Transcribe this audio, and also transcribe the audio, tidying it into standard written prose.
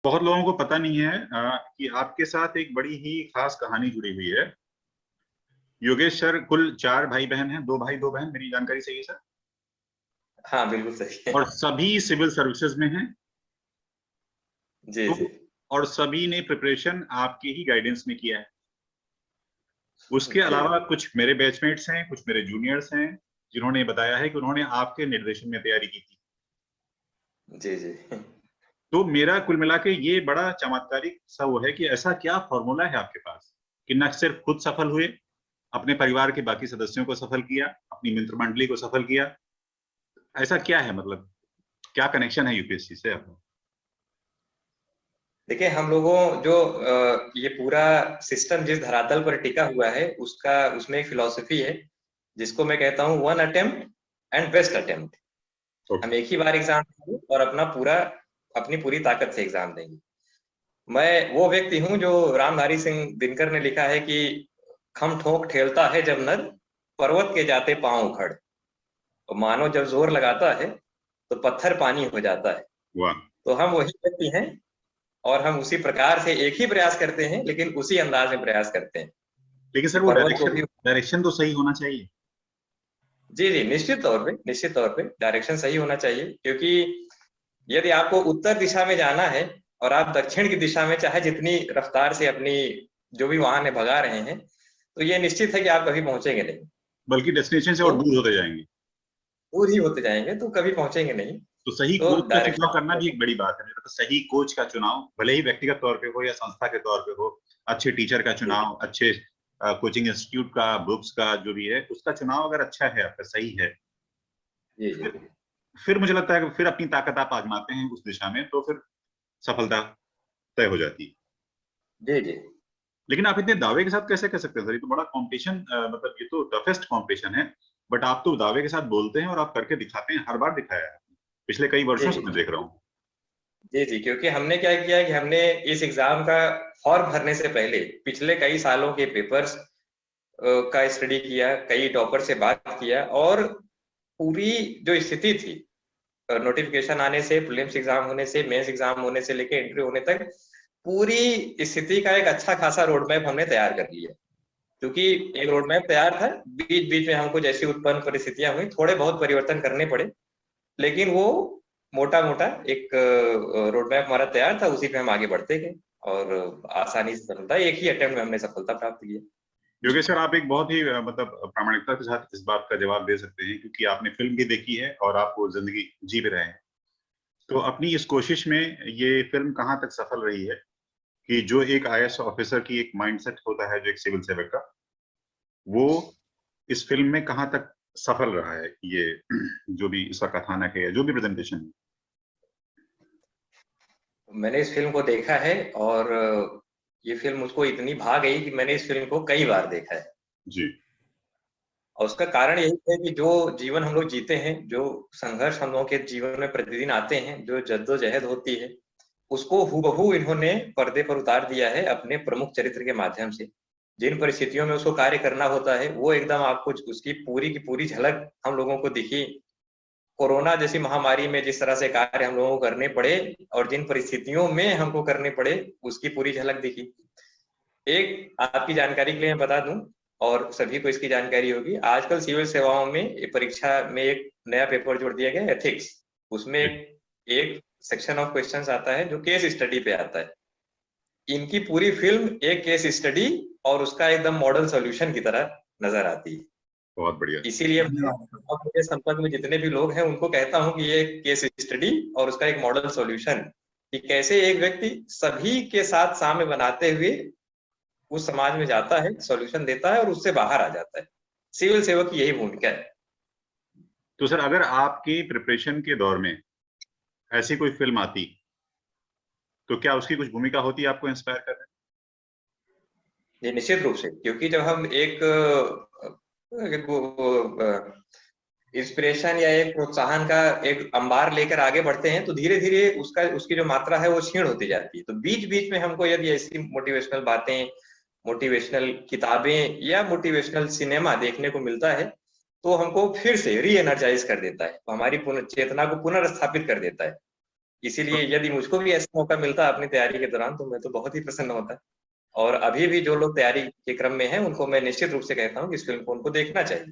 बहुत लोगों को पता नहीं है कि आपके साथ एक बड़ी ही खास कहानी जुड़ी हुई है। योगेश सर कुल 4 भाई बहन हैं, 2 भाई 2 बहन, मेरी जानकारी सही है सर? हाँ बिल्कुल सही है। और सभी सिविल सर्विसेज में हैं। जी तो जी। और सभी ने प्रिपरेशन आपके ही गाइडेंस में किया है। उसके अलावा कुछ मेरे बैचमेट्स हैं, कुछ मेरे जूनियर्स हैं, जिन्होंने बताया है कि उन्होंने आपके निर्देशन में तैयारी की थी। जी जी। तो मेरा कुल मिला के ये बड़ा चमत्कारिक सा वो है कि ऐसा क्या फॉर्मूला है आपके पास कि न सिर्फ खुद सफल हुए, अपने परिवार के बाकी सदस्यों को सफल किया, अपनी मित्र मंडली को सफल किया। ऐसा क्या है, मतलब क्या कनेक्शन है यूपीएससी से आपको? देखिए हम लोगों जो ये पूरा सिस्टम जिस धरातल पर टिका हुआ है उसका उसमें एक फिलॉसफी है जिसको मैं कहता हूँ 1 अटेम्प्ट एंड बेस्ट अटेम्प्ट। हम एक ही बार एग्जाम देंगे और अपनी पूरी ताकत से एग्जाम देंगे। मैं वो व्यक्ति हूँ जो रामधारी सिंह दिनकर ने लिखा है कि खम ठोक ठेलता है जब नर, पर्वत के जाते पांव उखड़। तो मानो जब जोर लगाता है तो पत्थर पानी हो जाता है। वाह। तो हम वही व्यक्ति हैं और हम उसी प्रकार से एक ही प्रयास करते हैं, लेकिन उसी अंदाज में प्रयास करते हैं लेकिन कि सर वो पर्वत को डायरेक्शन भी। डायरेक्शन तो सही होना चाहिए। जी जी, निश्चित तौर पे डायरेक्शन सही होना चाहिए, क्योंकि यदि आपको उत्तर दिशा में जाना है और आप दक्षिण की दिशा में चाहे जितनी रफ्तार से अपनी जो भी वाहन है भगा रहे हैं, तो ये निश्चित है कि आप कभी पहुंचेंगे नहीं। बल्कि डेस्टिनेशन से तो और दूर होते जाएंगे। दूर ही होते जाएंगे तो कभी पहुंचेंगे नहीं। तो सही तो कोच का चुनाव करना डायरेक्शन। भी एक बड़ी बात है। मेरे को सही कोच का चुनाव, भले ही व्यक्तिगत तौर पे हो या संस्था के तौर पे हो, अच्छे टीचर का चुनाव, अच्छे कोचिंग इंस्टीट्यूट का, बुक्स का जो भी है उसका चुनाव अगर अच्छा है, आपका सही है, जी जी। फिर फिर मुझे लगता है कि फिर अपनी ताकत आप आजमाते हैं उस दिशा में, तो फिर सफलता तय हो जाती है। जी जी। लेकिन आप इतने दावे के साथ कैसे कह सकते हैं सर? ये तो बड़ा कंपटीशन, मतलब ये तो टफेस्ट कंपटीशन है। बट आप तो दावे के साथ बोलते हैं और आप करके दिखाते हैं, हर बार दिखाया है पिछले कई जी वर्षों से जी। मैं देख रहा हूँ। जी जी, क्योंकि हमने क्या किया कि हमने इस एग्जाम का फॉर्म भरने से पहले पिछले कई सालों के पेपर्स का स्टडी किया, कई टॉपर से बात किया, और पूरी जो स्थिति थी नोटिफिकेशन आने से, प्रीलिम्स एग्जाम होने से, मेंस एग्जाम होने से लेके इंटरव्यू होने तक, पूरी स्थिति का एक अच्छा खासा रोड मैप हमने तैयार कर लिया। क्योंकि एक रोड मैप तैयार था, बीच बीच में हमको जैसी उत्पन्न परिस्थितियां हुई थोड़े बहुत परिवर्तन करने पड़े, लेकिन वो मोटा मोटा एक रोड मैप हमारा तैयार था, उसी पे हम आगे बढ़ते गए और आसानी से सफलता, एक ही अटेम्प्ट में हमने सफलता प्राप्त की। योगेश सर, आप एक बहुत ही मतलब प्रामाणिकता के साथ इस बात का जवाब दे सकते हैं, क्योंकि आपने फिल्म भी देखी है और आप वो जिंदगी जी भी रहे हैं। तो अपनी इस कोशिश में ये फिल्म कहाँ तक सफल रही है कि जो एक आईएएस ऑफिसर की एक माइंडसेट होता है, जो एक सिविल सेवक का, वो इस फिल्म में कहाँ तक सफल रहा है, ये जो भी इसका कथानक है, जो भी प्रेजेंटेशन है? मैंने इस फिल्म को देखा है और ये फिल्म मुझको इतनी भा गई कि मैंने इस फिल्म को कई बार देखा है। जी। और उसका कारण यही है कि जो जीवन हम लोग जीते हैं, जो संघर्ष हम लोगों के जीवन में प्रतिदिन आते हैं, जो जद्दोजहद होती है, उसको हूबहू इन्होंने पर्दे पर उतार दिया है अपने प्रमुख चरित्र के माध्यम से। जिन परिस्थितियों में उसको कार्य करना होता है वो एकदम आपको उसकी पूरी की पूरी झलक हम लोगों को दिखी। कोरोना जैसी महामारी में जिस तरह से कार्य हम लोगों को करने पड़े और जिन परिस्थितियों में हमको करने पड़े, उसकी पूरी झलक दिखी। एक आपकी जानकारी के लिए मैं बता दूं, और सभी को इसकी जानकारी होगी, आजकल सिविल सेवाओं में परीक्षा में एक नया पेपर जोड़ दिया गया, एथिक्स। उसमें जी। एक सेक्शन ऑफ क्वेश्चंस आता है जो केस स्टडी पे आता है। इनकी पूरी फिल्म एक केस स्टडी और उसका एकदम मॉडल सॉल्यूशन की तरह नजर आती है। बहुत बढ़िया। इसीलिए मैं अब मेरे संपर्क में जितने भी लोग हैं उनको कहता हूं कि ये केस स्टडी और उसका एक मॉडल सॉल्यूशन, कि कैसे एक व्यक्ति सभी के साथ साम्य बनाते हुए उस समाज में जाता है, सॉल्यूशन देता है और उससे बाहर आ जाता है। सिविल सेवक की यही भूमिका है। तो सर, अगर आपकी प्रिपरेशन के दौर में ऐसी कोई फिल्म आती, तो क्या उसकी कुछ भूमिका होती है आपको इंस्पायर करने? ये निश्चित रूप से, क्योंकि जब हम एक इंस्पिरेशन या एक प्रोत्साहन का एक अंबार लेकर आगे बढ़ते हैं, तो धीरे धीरे उसकी जो मात्रा है वो क्षीण होती जाती है। तो बीच बीच में हमको यदि ऐसी मोटिवेशनल बातें, मोटिवेशनल किताबें या मोटिवेशनल सिनेमा देखने को मिलता है, तो हमको फिर से री एनर्जाइज कर देता है, हमारी चेतना को पुनर्स्थापित कर देता है। इसीलिए यदि मुझको भी ऐसा मौका मिलता अपनी तैयारी के दौरान, तो मैं तो बहुत ही प्रसन्न होता। और अभी भी जो लोग तैयारी के क्रम में हैं, उनको मैं निश्चित रूप से कहता हूँ कि इस फ़िल्म को उनको देखना चाहिए।